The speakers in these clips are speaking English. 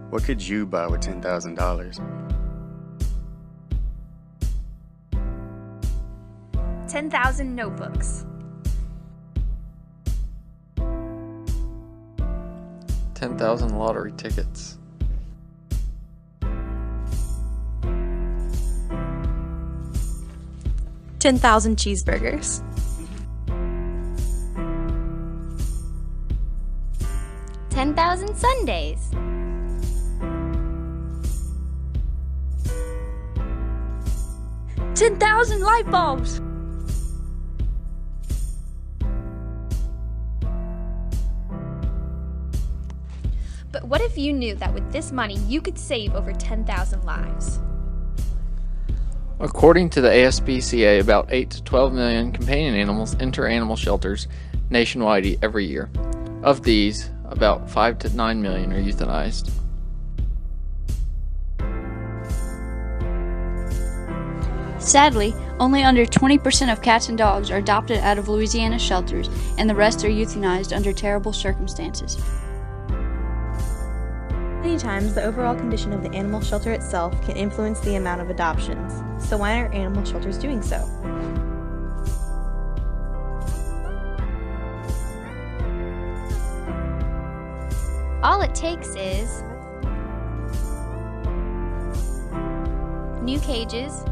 What could you buy with $10,000? 10,000 notebooks. 10,000 lottery tickets. 10,000 cheeseburgers. 10,000 Sundays. 10,000 light bulbs. But what if you knew that with this money you could save over 10,000 lives? According to the ASPCA, about 8 to 12 million companion animals enter animal shelters nationwide every year. Of these, about 5 to 9 million are euthanized. Sadly, only under 20% of cats and dogs are adopted out of Louisiana shelters, and the rest are euthanized under terrible circumstances. Many times, the overall condition of the animal shelter itself can influence the amount of adoptions. So why aren't animal shelters doing so? All it takes is new cages,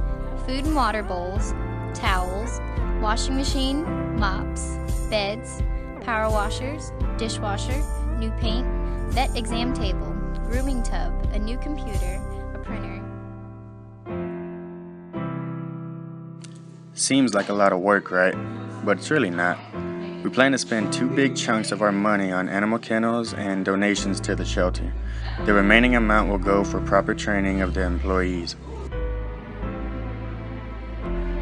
food and water bowls, towels, washing machine, mops, beds, power washers, dishwasher, new paint, vet exam table, grooming tub, a new computer, a printer. Seems like a lot of work, right? But it's really not. We plan to spend 2 big chunks of our money on animal kennels and donations to the shelter. The remaining amount will go for proper training of the employees.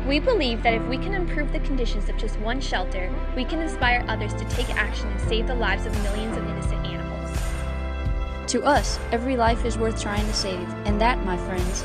We believe that if we can improve the conditions of just one shelter, we can inspire others to take action and save the lives of millions of innocent animals. To us, every life is worth trying to save, and that, my friends,